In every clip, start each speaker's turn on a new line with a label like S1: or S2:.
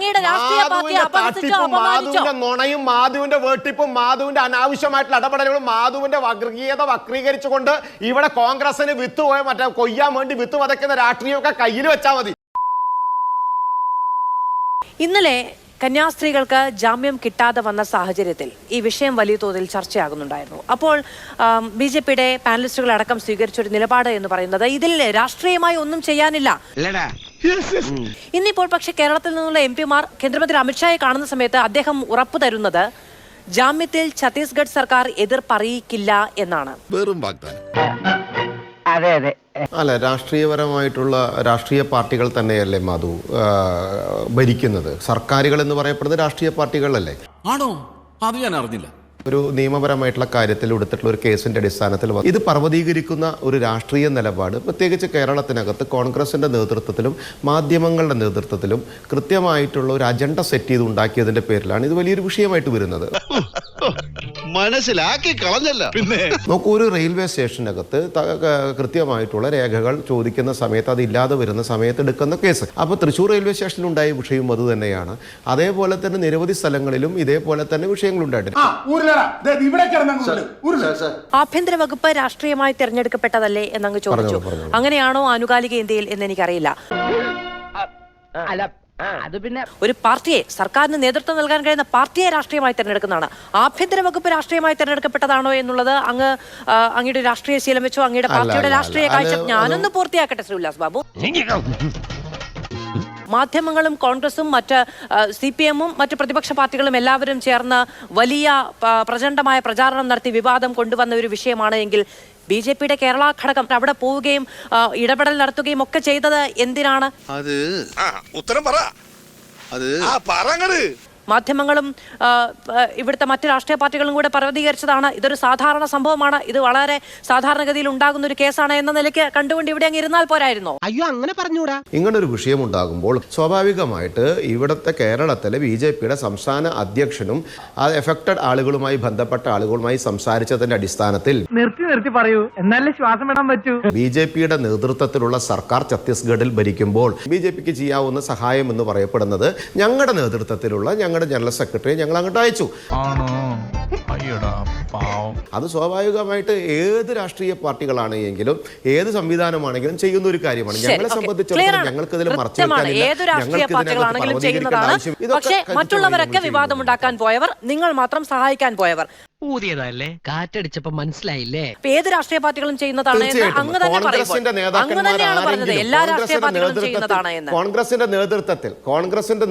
S1: അങ്ങയുടെ രാഷ്ട്രീയ പാർട്ടിയെ അപഹസിച്ചോ അപമാനിച്ചോ?
S2: മാധുവിന്റെ നുണയും മാധുവിന്റെ വേട്ടിപ്പും മാധുവിന്റെ അനാവശ്യമായിട്ടുള്ള ഇടപെടലുകളും മാധുവിന്റെ വർഗീയത വക്രീകരിച്ചുകൊണ്ട് ഇവിടെ കോൺഗ്രസിന് വിത്ത് മറ്റേ കൊയ്യാൻ വേണ്ടി വിത്ത് വതയ്ക്കുന്ന രാഷ്ട്രീയമൊക്കെ കയ്യിൽ വെച്ചാൽ മതി.
S1: ഇന്നലെ കന്യാസ്ത്രീകൾക്ക് ജാമ്യം കിട്ടാതെ വന്ന സാഹചര്യത്തിൽ ഈ വിഷയം വലിയ തോതിൽ ചർച്ചയാകുന്നുണ്ടായിരുന്നു. അപ്പോൾ ബി.ജെ.പിയുടെ പാനലിസ്റ്റുകൾ അടക്കം സ്വീകരിച്ചൊരു നിലപാട് എന്ന് പറയുന്നത് ഇതിൽ രാഷ്ട്രീയമായി ഒന്നും ചെയ്യാനില്ല. ഇന്നിപ്പോൾ പക്ഷെ കേരളത്തിൽ നിന്നുള്ള എം.പിമാർ കേന്ദ്രമന്ത്രി അമിത്ഷായെ കാണുന്ന സമയത്ത് അദ്ദേഹം ഉറപ്പു തരുന്നത് ജാമ്യത്തിൽ ഛത്തീസ്ഗഡ് സർക്കാർ എതിർപ്പറിയിക്കില്ല എന്നാണ്.
S2: അല്ല, രാഷ്ട്രീയപരമായിട്ടുള്ള രാഷ്ട്രീയ പാർട്ടികൾ തന്നെയല്ലേ മാധു ഭരിക്കുന്നത്? സർക്കാരുകൾ എന്ന് പറയപ്പെടുന്നത് രാഷ്ട്രീയ പാർട്ടികളല്ലേ?
S3: ആണോ? അത് ഞാൻ അറിഞ്ഞില്ല.
S2: ഒരു നിയമപരമായിട്ടുള്ള കാര്യത്തിൽ എടുത്തിട്ടുള്ള ഒരു കേസിന്റെ അടിസ്ഥാനത്തിൽ ഇത് പർവ്വതീകരിക്കുന്ന ഒരു രാഷ്ട്രീയ നിലപാട് പ്രത്യേകിച്ച് കേരളത്തിനകത്ത് കോൺഗ്രസിന്റെ നേതൃത്വത്തിലും മാധ്യമങ്ങളുടെ നേതൃത്വത്തിലും കൃത്യമായിട്ടുള്ള ഒരു അജണ്ട സെറ്റ് ചെയ്ത് ഉണ്ടാക്കിയതിന്റെ പേരിലാണ് ഇത് വലിയൊരു വിഷയമായിട്ട് വരുന്നത്.
S4: മനസ്സിലാക്കി കളഞ്ഞല്ല. പിന്നെ
S2: നോക്കൂ, ഒരു റെയിൽവേ സ്റ്റേഷനകത്ത് കൃത്യമായിട്ടുള്ള രേഖകൾ ചോദിക്കുന്ന സമയത്ത് അത് ഇല്ലാതെ വരുന്ന സമയത്ത് എടുക്കുന്ന കേസ്. അപ്പോൾ തൃശ്ശൂർ റെയിൽവേ സ്റ്റേഷനിൽ ഉണ്ടായ വിഷയവും അത് തന്നെയാണ്. അതേപോലെ തന്നെ നിരവധി സ്ഥലങ്ങളിലും ഇതേപോലെ തന്നെ വിഷയങ്ങളുണ്ടായിട്ടുണ്ട്.
S1: ആഭ്യന്തര വകുപ്പ് രാഷ്ട്രീയമായി തെരഞ്ഞെടുക്കപ്പെട്ടതല്ലേ എന്നങ്ങ് ചോദിച്ചു. അങ്ങനെയാണോ ആനുകാലിക ഇന്ത്യയിൽ എന്ന് എനിക്കറിയില്ല. ഒരു പാർട്ടിയെ, സർക്കാരിന് നേതൃത്വം നൽകാൻ കഴിയുന്ന പാർട്ടിയെ രാഷ്ട്രീയമായി തെരഞ്ഞെടുക്കുന്നതാണ്. ആഭ്യന്തര വകുപ്പ് രാഷ്ട്രീയമായി തെരഞ്ഞെടുക്കപ്പെട്ടതാണോ എന്നുള്ളത് അങ്ങയുടെ രാഷ്ട്രീയ ശീലം വെച്ചോ അങ്ങയുടെ പാർട്ടിയുടെ രാഷ്ട്രീയ കാഴ്ച. ഞാനൊന്ന് പൂർത്തിയാക്കട്ടെ ശ്രീ ഉല്ലാസ് ബാബു. മാധ്യമങ്ങളും കോൺഗ്രസും മറ്റ് CPM-ഉം മറ്റ് പ്രതിപക്ഷ പാർട്ടികളും എല്ലാവരും ചേർന്ന് വലിയ പ്രചണ്ഡമായ പ്രചാരണം നടത്തി വിവാദം കൊണ്ടുവന്ന ഒരു വിഷയമാണ് എങ്കിൽ ബി.ജെ.പിയുടെ കേരള ഘടകം അവിടെ പോവുകയും ഇടപെടൽ നടത്തുകയും ഒക്കെ ചെയ്തത് എന്തിനാണ്?
S4: ഉത്തരം പറ.
S1: മാധ്യമങ്ങളും ഇവിടുത്തെ മറ്റ് രാഷ്ട്രീയ പാർട്ടികളും കൂടെ പർവ്വതീകരിച്ചതാണ്. ഇതൊരു സാധാരണ സംഭവമാണ്, ഇത് വളരെ സാധാരണഗതിയിൽ ഉണ്ടാകുന്ന ഒരു കേസാണ് എന്ന നിലയ്ക്ക് കണ്ടുകൊണ്ട് ഇവിടെ അങ്ങ് ഇരുന്നാൽ പോരായിരുന്നോ?
S5: അയ്യോ, അങ്ങനെ പറഞ്ഞൂടാ.
S2: ഇങ്ങനൊരു വിഷയം ഉണ്ടാകുമ്പോൾ സ്വാഭാവികമായിട്ട് ഇവിടുത്തെ കേരളത്തിലെ ബി.ജെ.പിയുടെ സംസ്ഥാന അധ്യക്ഷനും ആ എഫക്റ്റഡ് ആളുകളുമായി ബന്ധപ്പെട്ട ആളുകളുമായി സംസാരിച്ചതിന്റെ അടിസ്ഥാനത്തിൽ
S5: നിർത്തി പറയൂ, എന്നാലേ ശ്വാസം വിടാൻ പറ്റൂ.
S2: ബി.ജെ.പിയുടെ നേതൃത്വത്തിലുള്ള സർക്കാർ ഛത്തീസ്ഗഡിൽ ഭരിക്കുമ്പോൾ ബി.ജെ.പിക്ക് ചെയ്യാവുന്ന സഹായം എന്ന് പറയപ്പെടുന്നത് ഞങ്ങളുടെ നേതൃത്വത്തിലുള്ള ഞങ്ങളുടെ ജനറൽ സെക്രട്ടറി ഞങ്ങൾ അങ്ങോട്ട് അയച്ചു. അത് സ്വാഭാവികമായിട്ട് ഏത് രാഷ്ട്രീയ പാർട്ടികളാണ് എങ്കിലും ഏത് സംവിധാനമാണെങ്കിലും ചെയ്യുന്ന ഒരു കാര്യമാണ്. ഞങ്ങളെ സംബന്ധിച്ചിടത്തോളം ഞങ്ങൾക്ക് ഇതിൽ
S1: പക്ഷേ മറ്റുള്ളവരൊക്കെ വിവാദമുണ്ടാക്കാൻ പോയവർ, നിങ്ങൾ മാത്രം സഹായിക്കാൻ പോയവർ.
S5: ഊതിയതല്ലേ, കാറ്റടിച്ചപ്പോ മനസ്സിലായില്ലേ?
S1: ഏത് രാഷ്ട്രീയ പാർട്ടികളും ചെയ്യുന്നതാണ് അങ്ങ് തന്നെ പറയുന്നത്. എല്ലാ രാഷ്ട്രീയ പാർട്ടികളും ചെയ്യുന്നതാണ് എന്ന്
S2: കോൺഗ്രസിന്റെ നേതൃത്വത്തിൽ കോൺഗ്രസിന്റെ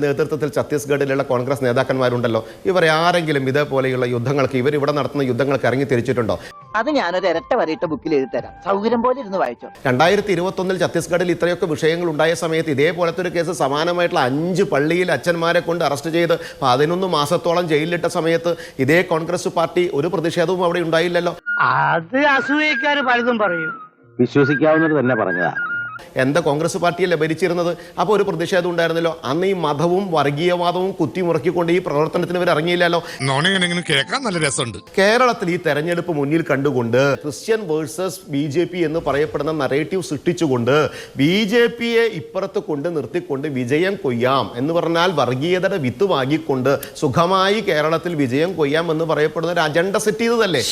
S2: നേതൃത്വത്തിൽ ഛത്തീസ്ഗഡിലുള്ള കോൺഗ്രസ് നേതാക്കന്മാരുണ്ടല്ലോ. ഇവർ ആരെങ്കിലും ഇതേപോലെയുള്ള യുദ്ധങ്ങൾക്ക് ഇവിടെ നടത്തുന്ന യുദ്ധങ്ങൾക്ക് ഇറങ്ങി തിരിച്ചിട്ടുണ്ടോ?
S6: അത് ഞാനൊരു ഇരട്ട വരയിട്ട ബുക്കിൽ എഴുതി തരാം, സൗകര്യം പോലെ ഇരുന്ന് വായിച്ചോ.
S2: 2021 ഛത്തീസ്ഗഡിൽ ഇത്രയൊക്കെ വിഷയങ്ങൾ ഉണ്ടായ സമയത്ത് ഇതേപോലത്തെ ഒരു കേസ് സമാനമായിട്ടുള്ള 5 പള്ളിയിൽ അച്ഛന്മാരെ കൊണ്ട് അറസ്റ്റ് ചെയ്ത് 11 മാസത്തോളം ജയിലിലിട്ട സമയത്ത് ഇതേ കോൺഗ്രസ് പാർട്ടി ഒരു പ്രതിഷേധവും അവിടെ ഉണ്ടായില്ലല്ലോ.
S5: അത് അസൂയക്കാര് പലതും പറയും,
S6: വിശ്വസിക്കാവുന്നത് തന്നെ പറഞ്ഞതാ.
S2: എന്താ കോൺഗ്രസ് പാർട്ടിയല്ലേ ഭരിച്ചിരുന്നത്? അപ്പോൾ ഒരു പ്രതിഷേധം ഉണ്ടായിരുന്നല്ലോ. അന്ന് ഈ മതവും വർഗീയവാദവും കുത്തിമുറക്കിക്കൊണ്ട് ഈ പ്രവർത്തനത്തിന് ഇവർ ഇറങ്ങിയില്ലല്ലോ.
S4: കേൾക്കാൻ നല്ല രസമുണ്ട്.
S2: കേരളത്തിൽ ഈ തെരഞ്ഞെടുപ്പ് മുന്നിൽ കണ്ടുകൊണ്ട് ക്രിസ്ത്യൻ വേഴ്സസ് ബി.ജെ.പി എന്ന് പറയപ്പെടുന്ന നറേറ്റീവ് സൃഷ്ടിച്ചുകൊണ്ട് ബി.ജെ.പിയെ ഇപ്പുറത്ത് കൊണ്ട് നിർത്തിക്കൊണ്ട് വിജയം കൊയ്യാം എന്ന് പറഞ്ഞാൽ വർഗീയതയുടെ വിത്ത് വാങ്ങിക്കൊണ്ട് സുഖമായി കേരളത്തിൽ വിജയം കൊയ്യാം എന്ന് പറയപ്പെടുന്ന ഒരു അജണ്ട സെറ്റ് ചെയ്തതല്ലേ.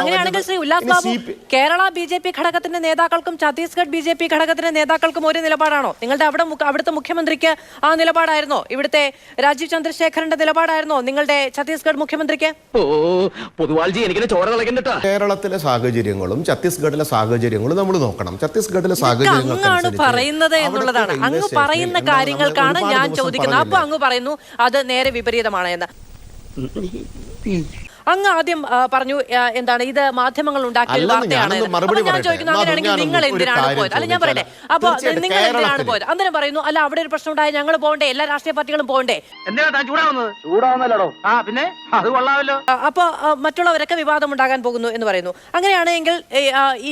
S1: അങ്ങനെയാണെങ്കിൽ ശ്രീ ഉല്ലാസ് ബാബു, കേരള ബി.ജെ.പി ഘടകത്തിന്റെ നേതാക്കൾക്കും ഛത്തീസ്ഗഡ് ബി.ജെ.പി ഘടകത്തിന്റെ നേതാക്കൾക്കും ഒരു നിലപാടാണോ? നിങ്ങളുടെ അവിടുത്തെ മുഖ്യമന്ത്രിക്ക് ആ നിലപാടായിരുന്നോ? ഇവിടുത്തെ രാജീവ് ചന്ദ്രശേഖരന്റെ നിലപാടായിരുന്നോ നിങ്ങളുടെ ഛത്തീസ്ഗഡ് മുഖ്യമന്ത്രിക്ക്?
S2: കേരളത്തിലെ സാഹചര്യങ്ങളും ഛത്തീസ്ഗഡിലെ സാഹചര്യങ്ങളും നമ്മൾ നോക്കണം. ഛത്തീസ്ഗഡിലെ സാഹചര്യങ്ങൾ
S1: പറയുന്നത് എന്നുള്ളതാണ്. അങ്ങ് പറയുന്ന കാര്യങ്ങൾക്കാണ് ഞാൻ ചോദിക്കുന്നത്. അപ്പൊ അങ്ങ് പറയുന്നു അത് നേരെ വിപരീതമാണ് എന്ന്. അങ്ങ് ആദ്യം പറഞ്ഞു എന്താണ് ഇത് മാധ്യമങ്ങൾ ഉണ്ടാക്കിയ വാർത്തയാണ്. ഞാൻ ചോദിക്കുന്നു, അങ്ങനെയാണെങ്കിൽ നിങ്ങൾ എന്തിനാണ് പോയത്? അല്ല, ഞാൻ പറയട്ടെ, അപ്പൊ നിങ്ങൾ എന്തിനാണ് പോയത്? അന്നേരം പറയുന്നു അല്ല, അവിടെ ഒരു പ്രശ്നം ഉണ്ടായി, ഞങ്ങൾ പോകണ്ടേ, എല്ലാ രാഷ്ട്രീയ പാർട്ടികളും പോകണ്ടേ?
S5: പിന്നെ അത് കൊള്ളാമല്ലോ.
S1: അപ്പൊ മറ്റുള്ളവരൊക്കെ വിവാദം ഉണ്ടാകാൻ പോകുന്നു എന്ന് പറയുന്നു. അങ്ങനെയാണെങ്കിൽ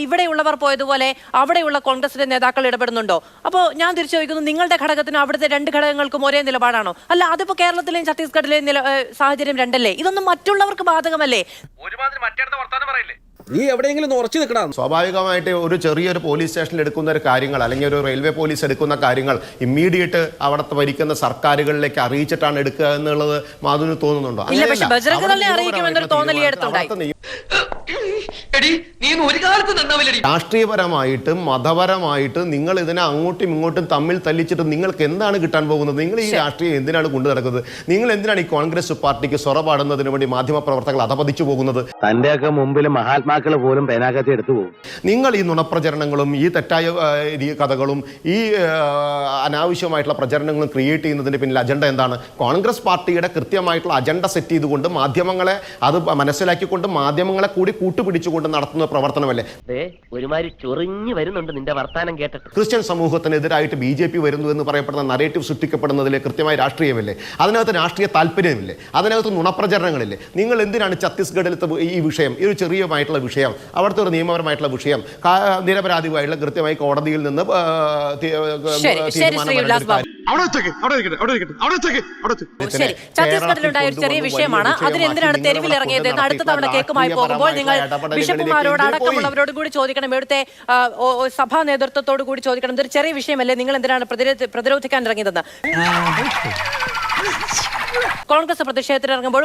S1: ഇവിടെയുള്ളവർ പോയതുപോലെ അവിടെയുള്ള കോൺഗ്രസിന്റെ നേതാക്കൾ ഇടപെടുന്നുണ്ടോ? അപ്പോൾ ഞാൻ തിരിച്ചു ചോദിക്കുന്നു, നിങ്ങളുടെ ഘടകത്തിനും അവിടുത്തെ 2 ഘടകങ്ങൾക്കും ഒരേ നിലപാടാണോ? അല്ല, അതിപ്പോ കേരളത്തിലെയും ഛത്തീസ്ഗഡിലെയും സാഹചര്യം രണ്ടല്ലേ? ഇതൊന്നും മറ്റുള്ളവർക്ക് ബാധകമല്ലേ?
S3: നീ എവിടെയെങ്കിലും ഉറച്ചു നിൽക്കണം.
S2: സ്വാഭാവികമായിട്ട് ഒരു ചെറിയൊരു പോലീസ് സ്റ്റേഷനിൽ എടുക്കുന്ന ഒരു കാര്യങ്ങൾ അല്ലെങ്കിൽ ഒരു റെയിൽവേ പോലീസ് എടുക്കുന്ന കാര്യങ്ങൾ ഇമ്മീഡിയറ്റ് അവിടുത്തെ ഭരിക്കുന്ന സർക്കാരുകളിലേക്ക് അറിയിച്ചിട്ടാണ് എടുക്കുക എന്നുള്ളത് മാധുവിന് തോന്നുന്നുണ്ടോ?
S1: ഇല്ല, പക്ഷെ ബജറംഗ് ദളിനെ അറിയിക്കുമെന്നൊരു തോന്നൽ ഈ അടുത്തുണ്ടായി.
S2: രാഷ്ട്രീയപരമായിട്ടും മതപരമായിട്ടും നിങ്ങൾ ഇതിനെ അങ്ങോട്ടും ഇങ്ങോട്ടും തമ്മിൽ തല്ലിച്ചിട്ട് നിങ്ങൾക്ക് എന്താണ് കിട്ടാൻ പോകുന്നത്? നിങ്ങൾ ഈ രാഷ്ട്രീയം എന്തിനാണ് കൊണ്ടു നടക്കുന്നത്? നിങ്ങൾ എന്തിനാണ് ഈ കോൺഗ്രസ് പാർട്ടിക്ക് സ്വറപാടുന്നതിന് വേണ്ടി മാധ്യമ പ്രവർത്തകർ അധപതിച്ചു പോകുന്നത്?
S7: തന്റെയൊക്കെ മുമ്പിൽ മഹാത്മാക്കൾ പോലും പേനാക്കത്തി എടുത്തു പോകും.
S2: നിങ്ങൾ ഈ നുണപ്രചരണങ്ങളും ഈ തെറ്റായ കഥകളും ഈ അനാവശ്യമായിട്ടുള്ള പ്രചരണങ്ങളും ക്രിയേറ്റ് ചെയ്യുന്നതിന്റെ പിന്നിൽ അജണ്ട എന്താണ്? കോൺഗ്രസ് പാർട്ടിയുടെ കൃത്യമായിട്ടുള്ള അജണ്ട സെറ്റ് ചെയ്തുകൊണ്ട് മാധ്യമങ്ങളെ അത് മനസ്സിലാക്കിക്കൊണ്ട് മാധ്യമങ്ങളെ കൂടി കൂട്ടുപിടിച്ചുകൊണ്ട് നടത്തുന്ന പ്രവർത്തനമല്ലേ?
S6: ഒരുമാതിരി ചൊറിഞ്ഞു വരുന്നുണ്ട് നിന്റെ വർത്താനം കേട്ടിട്ട്.
S2: ക്രിസ്ത്യൻ സമൂഹത്തിനെതിരായിട്ട് BJP വരുന്നു എന്ന് പറയപ്പെടുന്ന നറേറ്റീവ് സൃഷ്ടിക്കപ്പെടുന്നതിലെ കൃത്യമായ രാഷ്ട്രീയമില്ലേ? അതിനകത്ത് രാഷ്ട്രീയ താല്പര്യമില്ലേ? അതിനകത്ത് നുണപ്രചരണങ്ങളില്ലേ? നിങ്ങൾ എന്തിനാണ് ഛത്തീസ്ഗഡിലത്തെ ഈ വിഷയം, ഈ ഒരു ചെറിയമായിട്ടുള്ള വിഷയം, അവിടുത്തെ ഒരു നിയമപരമായിട്ടുള്ള വിഷയം നിരപരാധിയായിട്ടുള്ള കൃത്യമായി കോടതിയിൽ നിന്ന്
S1: ഛത്തീസ്ഗഡിലുണ്ടായ ഒരു ചെറിയ വിഷയമാണ്. അതിനെന്തിനാണ് തെരുവിലിറങ്ങിയത് എന്ന് അടുത്ത തവണ കേക്കുമായി പോകുമ്പോൾ നിങ്ങൾ ബിഷപ്പുമാരോട് അടക്കമുള്ളവരോട് കൂടി ചോദിക്കണം, ഇവിടുത്തെ സഭാ നേതൃത്വത്തോട് കൂടി ചോദിക്കണം. ഇതൊരു ചെറിയ വിഷയമല്ലേ, നിങ്ങൾ എന്തിനാണ് പ്രതിരോധിക്കാൻ ഇറങ്ങിയതെന്ന്. കോൺഗ്രസ് പ്രതിഷേധത്തിൽ ഇറങ്ങുമ്പോൾ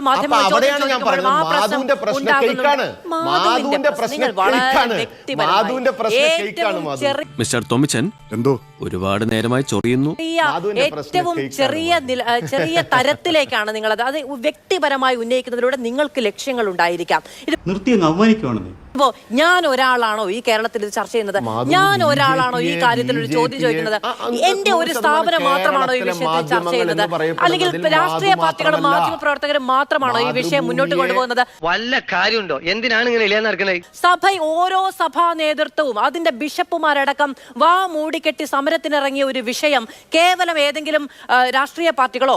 S3: മിസ്റ്റർ തോമിച്ചൻ എന്തോ ഒരുപാട് നേരമായി ചൊറിയുന്നു.
S1: ഏറ്റവും ചെറിയ തരത്തിലേക്കാണ് നിങ്ങളത് അത് വ്യക്തിപരമായി ഉന്നയിക്കുന്നതിലൂടെ നിങ്ങൾക്ക് ലക്ഷ്യങ്ങൾ ഉണ്ടായിരിക്കാം. ഇപ്പോ ഞാൻ ഒരാളാണോ ഈ കേരളത്തിൽ ഇത് ചർച്ച ചെയ്യുന്നത്? ഞാൻ ഒരാളാണോ ഈ കാര്യത്തിൽ ഒരു ചോദ്യം ചോദിക്കുന്നത്? എന്റെ ഒരു സ്ഥാപനം മാത്രമാണോ ഈ വിഷയത്തിൽ ചർച്ച ചെയ്യുന്നത്? അല്ലെങ്കിൽ രാഷ്ട്രീയ പാർട്ടികളും മാധ്യമ പ്രവർത്തകരും മാത്രമാണോ ഈ വിഷയം മുന്നോട്ട് കൊണ്ടുപോകുന്നത്?
S5: വല്ല കാര്യമുണ്ടോ? എന്തിനാണ് ഇങ്ങനെ ഇല്ലാന്ന് നടക്കുന്നത്?
S1: സഭ, ഓരോ സഭാ നേതൃത്വവും അതിന്റെ ബിഷപ്പുമാരടക്കം വാ മൂടിക്കെട്ടി സമരത്തിനിറങ്ങിയ ഒരു വിഷയം കേവലം ഏതെങ്കിലും രാഷ്ട്രീയ പാർട്ടികളോ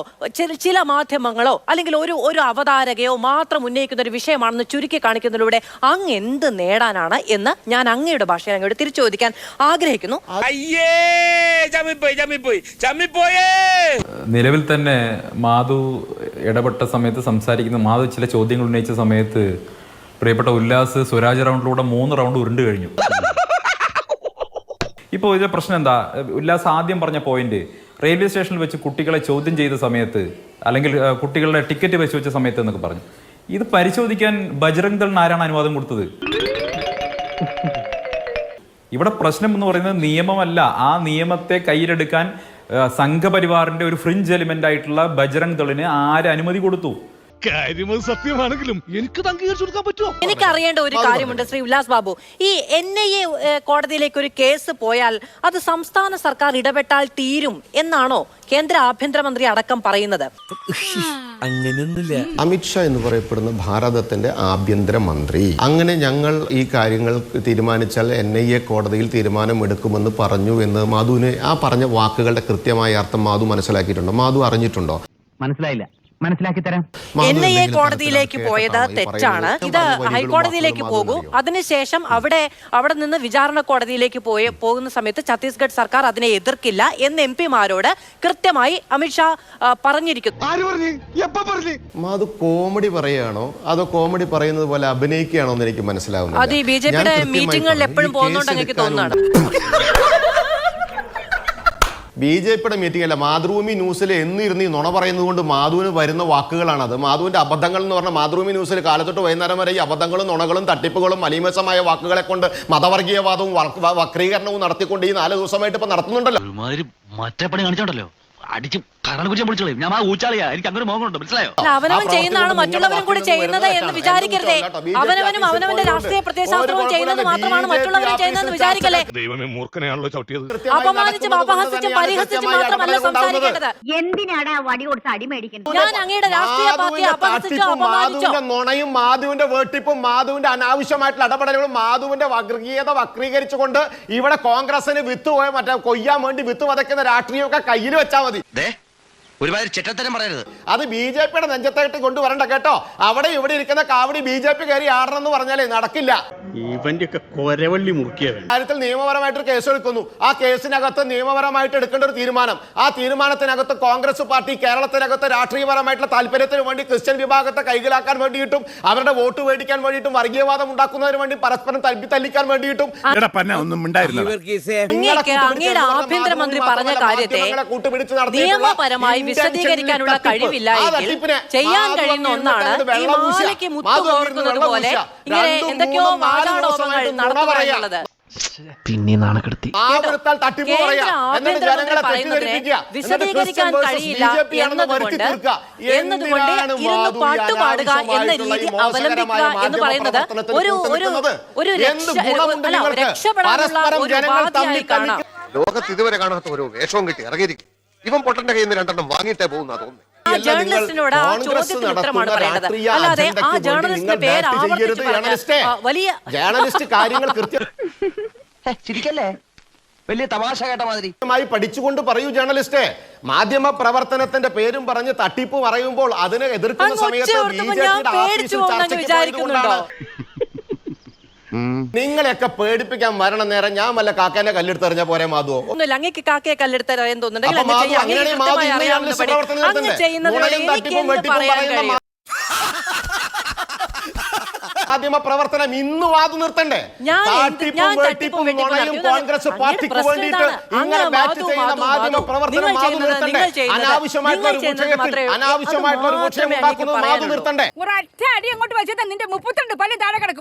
S1: ചില മാധ്യമങ്ങളോ അല്ലെങ്കിൽ ഒരു അവതാരകയോ മാത്രം ഉന്നയിക്കുന്ന ഒരു വിഷയമാണെന്ന് ചുരുക്കി കാണിക്കുന്നതിലൂടെ അങ്ങ് എന്ത് നേടാനാണ് എന്ന് ഞാൻ അങ്ങയുടെ ഭാഷയിൽ അങ്ങോട്ട് തിരിച്ചു ചോദിക്കാൻ ആഗ്രഹിക്കുന്നു.
S8: നിലവിൽ തന്നെ മാധു ഇടപെട്ട സമയത്ത് സംസാരിക്കുന്ന മാധു ചില ചോദ്യങ്ങൾ ഉന്നയിച്ച സമയത്ത് പ്രിയപ്പെട്ട ഉല്ലാസ് സ്വരാജ് റൗണ്ടിലൂടെ 3 റൗണ്ട് ഉരുണ്ട് കഴിഞ്ഞു. ഇപ്പോൾ ഇതിന്റെ പ്രശ്നം എന്താ? ഉല്ലാസ് ആദ്യം പറഞ്ഞ പോയിന്റ് റെയിൽവേ സ്റ്റേഷനിൽ വെച്ച് കുട്ടികളെ ചോദ്യം ചെയ്ത സമയത്ത് അല്ലെങ്കിൽ കുട്ടികളുടെ ടിക്കറ്റ് പരിശോധിച്ച സമയത്ത് എന്നൊക്കെ പറഞ്ഞു. ഇത് പരിശോധിക്കാൻ ബജ്രംഗ് ദളിന് ആരാണ് അനുവാദം കൊടുത്തത്? ഇവിടെ പ്രശ്നം എന്ന് പറയുന്നത് നിയമമല്ല, ആ നിയമത്തെ കയ്യിലെടുക്കാൻ സംഘപരിവാറിന്റെ ഒരു ഫ്രിഞ്ച് എലിമെന്റ് ആയിട്ടുള്ള ബജ്രംഗ് ദളിന് ആര് അനുമതി കൊടുത്തു?
S4: സത്യമാണെങ്കിലും എനിക്ക് അംഗീകരിച്ചു കൊടുക്കാൻ പറ്റുമോ?
S1: എനിക്കറിയേണ്ട ഒരു കാര്യമുണ്ട് ശ്രീ ഉല്ലാസ് ബാബു. ഈ NIA കോടതിയിലേക്ക് ഒരു കേസ് പോയാൽ അത് സംസ്ഥാന സർക്കാർ ഇടപെട്ടാൽ തീരും എന്നാണോ കേന്ദ്ര ആഭ്യന്തരമന്ത്രി അടക്കം പറയുന്നത്?
S2: അമിത്ഷാ എന്ന് പറയപ്പെടുന്ന ഭാരതത്തിന്റെ ആഭ്യന്തരമന്ത്രി അങ്ങനെ ഞങ്ങൾ ഈ കാര്യങ്ങൾ തീരുമാനിച്ചാൽ NIA കോടതിയിൽ തീരുമാനമെടുക്കുമെന്ന് പറഞ്ഞു എന്ന് മാധുവിന് ആ പറഞ്ഞ വാക്കുകളുടെ കൃത്യമായ അർത്ഥം മാധു മനസ്സിലാക്കിയിട്ടുണ്ടോ? മാധു അറിഞ്ഞിട്ടുണ്ടോ?
S5: മനസ്സിലായില്ല, മനസ്സിലാക്കി തരാം.
S1: NIA കോടതിയിലേക്ക് പോയത് തെറ്റാണ്. ഇത് ഹൈക്കോടതിയിലേക്ക് പോകൂ. അതിനുശേഷം അവിടെ നിന്ന് വിചാരണ കോടതിയിലേക്ക് പോകുന്ന സമയത്ത് ഛത്തീസ്ഗഡ് സർക്കാർ അതിനെ എതിർക്കില്ല എന്ന് MP-മാരോട് കൃത്യമായി അമിത്ഷാ പറഞ്ഞിരിക്കുന്നു.
S2: മാധു കോമഡി പറയാണോ അതോ കോമഡി പറയുന്നത് പോലെ അഭിനയിക്കുകയാണോ എന്ന് എനിക്ക് മനസ്സിലാവുന്നു.
S1: അത് ഈ BJP-യുടെ മീറ്റിങ്ങുകളിൽ എപ്പോഴും പോകുന്നോണ്ട് എനിക്ക് തോന്നുന്നതാണ്.
S2: BJP-യുടെ മീറ്റിംഗ് അല്ല, മാതൃഭൂമി ന്യൂസിൽ എന്നിരുന്ന് ഈ നുണ പറയുന്നത് കൊണ്ട് മാധുവിന് വരുന്ന വാക്കുകളാണത്. മാധുവിന്റെ അബദ്ധങ്ങൾ എന്ന് പറഞ്ഞാൽ മാതൃഭൂമി ന്യൂസിൽ കാലത്തൊട്ട് വൈകുന്നേരം വരെ ഈ അബദ്ധങ്ങളും നുണകളും തട്ടിപ്പുകളും മലീമസമായ വാക്കുകളെ കൊണ്ട് മതവർഗീയവാദവും വക്രീകരണവും നടത്തിക്കൊണ്ട് ഈ 4 ദിവസമായിട്ട് ഇപ്പൊ നടത്തുന്നുണ്ടല്ലോ.
S7: മറ്റേ പണി കാണിച്ചോണ്ടല്ലോ, അടിച്ച് ഞാൻ ആ ഊച്ചാളിയാ, എനിക്ക് അങ്ങനെ മോഹമുണ്ട്, മനസ്സിലായോ?
S1: അവനവൻ ചെയ്യുന്നതാണ് മറ്റുള്ളവരും കൂടി ചെയ്യുന്നത് എന്ന് വിചാരിക്കരുതേ. അവനവനും അവനവന്റെ രാഷ്ട്രീയ പ്രത്യയശാസ്ത്രവും ചെയ്യുന്നത് മാത്രമാണ് മറ്റുള്ളവരും ചെയ്യുന്നതെന്ന് വിചാരിക്കല്ലേ.
S4: ദൈവമേ, മൂർഖനെയാണല്ലോ ചവിട്ടിയത്.
S1: അപമാനിച്ചും അപഹസിച്ചും പരിഹസിച്ചും മാത്രമല്ല സംസാരിക്കേണ്ടത്.
S9: എന്തിനാണ് വടി കൊടുത്ത് അടി മേടിക്കുന്നത്?
S1: ഞാൻ അങ്ങയുടെ രാഷ്ട്രീയ പാർട്ടിയെ അപഹസിച്ചോ അപമാനിച്ചോ?
S2: മാധുവിന്റെ നുണയും മാധുവിന്റെ വെട്ടിപ്പും മാധുവിന്റെ അനാവശ്യമായിട്ടുള്ള ഇടപെടലുകളും മാധുവിന്റെ വർഗീയത വക്രീകരിച്ചുകൊണ്ട് ഇവിടെ കോൺഗ്രസിന് വിത്ത് മറ്റേ കൊയ്യാൻ വേണ്ടി വിത്ത് വതയ്ക്കുന്ന രാഷ്ട്രീയമൊക്കെ കയ്യിൽ വെച്ചാൽ മതി.
S7: ഒരുപാട് ചെറ്റത്തരം പറയരുത്.
S2: അത് BJP-യുടെ നെഞ്ചത്തായിട്ട് കൊണ്ടുവരണ്ട കേട്ടോ. അവിടെ ഇവിടെ ഇരിക്കുന്ന കാവടി BJP കയറി ആടണം എന്ന് പറഞ്ഞാലേ നടക്കില്ല.
S4: ഇവന്റെ ഒക്കെ കൊരവള്ളി മുറുക്കിയവൻ
S2: കാര്യത്തിൽ നിയമപരമായിട്ടൊരു കേസ് എടുക്കുന്നു. ആ കേസിനകത്ത് നിയമപരമായിട്ട് എടുക്കേണ്ട ഒരു തീരുമാനം, ആ തീരുമാനത്തിനകത്ത് കോൺഗ്രസ് പാർട്ടി കേരളത്തിനകത്ത് രാഷ്ട്രീയപരമായിട്ടുള്ള താല്പര്യത്തിന് വേണ്ടി ക്രിസ്ത്യൻ വിഭാഗത്തെ കൈകലാക്കാൻ വേണ്ടിയിട്ടും അവരുടെ വോട്ട് മേടിക്കാൻ വേണ്ടിയിട്ടും വർഗീയവാദം ഉണ്ടാക്കുന്നതിന് വേണ്ടി പരസ്പരം തല്ലിക്കാൻ വേണ്ടിയിട്ടും
S1: അങ്ങയുടെ ആഭ്യന്തരമന്ത്രി പറഞ്ഞ കാര്യത്തെ നിയമപരമായി വിശദീകരിക്കാനുള്ള കഴിവില്ല എങ്കിൽ ചെയ്യാൻ കഴിയുന്ന ഒന്നാണ് ഈ മാലയ്ക്ക് മുത്തു കോർക്കുന്നത് പോലെ ഇങ്ങനെ എന്തൊക്കെയോ വാചാടോപങ്ങൾ നടത്തുക.
S5: പിന്നെ നാണക്കെടുത്തി
S1: വിശദീകരിക്കാൻ കഴിയില്ല എന്നതുകൊണ്ട് ഇരുന്ന് പാട്ടുപാടുക എന്ന രീതി അവലംബിക്കുക എന്ന് പറയുന്നത് ഒരു രക്ഷപ്പെടാനുള്ള ഒരു ഉപാധിയായി കാണാം.
S10: ലോകത്ത് ഇതുവരെ കാണാത്ത ഒരു വേഷവും കിട്ടി ഇറങ്ങിയിരിക്കും. ഇവൻ പൊട്ടന്റെ കയ്യിൽ നിന്ന് 2 വാങ്ങിയിട്ടേ പോകുന്ന തോന്നുന്നു.
S1: ആ ജേർണലിസ്റ്റിനോട് ആ ചോദ്യത്തിന് ഉത്തരമാണ് പറയേണ്ടത്. അല്ലാതെ ആ ജേർണലിസ്റ്റിന്റെ പേര് ആവർത്തിച്ച് പറഞ്ഞ വലിയ
S2: ജേർണലിസ്റ്റ് കാര്യങ്ങൾ
S5: ചിരിക്കല്ലേ, വലിയ തമാശ കേട്ട മാതിരി
S2: പഠിച്ചുകൊണ്ട് പറയൂ ജേർണലിസ്റ്റ്. മാധ്യമ പ്രവർത്തനത്തിന്റെ പേരും പറഞ്ഞ് തട്ടിപ്പ് പറയുമ്പോൾ അതിനെ എതിർക്കുന്ന സമയത്ത് നിങ്ങളെയൊക്കെ പേടിപ്പിക്കാൻ മരണ നേരം ഞാൻ വല്ല കാക്കേനെ കല്ലെടുത്തെറിഞ്ഞ പോരെ മാധുവോ?
S1: ഒന്നുമില്ല, അങ്ങേക്ക് കാക്കയെ കല്ലെടുത്തറിയാൻ തോന്നുന്നുണ്ടെങ്കിൽ
S2: മാധ്യമ പ്രവർത്തനം ഇന്ന് വാതു നിർത്തണ്ടേ? കോൺഗ്രസ് പാർട്ടിക്ക് വേണ്ടിയിട്ട് ഇങ്ങനെ ബാറ്റ് ചെയ്യുന്ന മാധ്യമ പ്രവർത്തനം വാതു നിർത്തണ്ടേ? അനാവശ്യമായിട്ടുള്ള ഒരു വിഷയത്തിൽ അനാവശ്യമായിട്ടുള്ള ഒരു വിഷയം ഉണ്ടാക്കുന്നത് വാതു നിർത്തണ്ടേ?
S9: ഒരൊറ്റ അടി അങ്ങോട്ട് വെച്ചാൽ നിന്റെ 32 പല്ല് താഴെ കിടക്കും.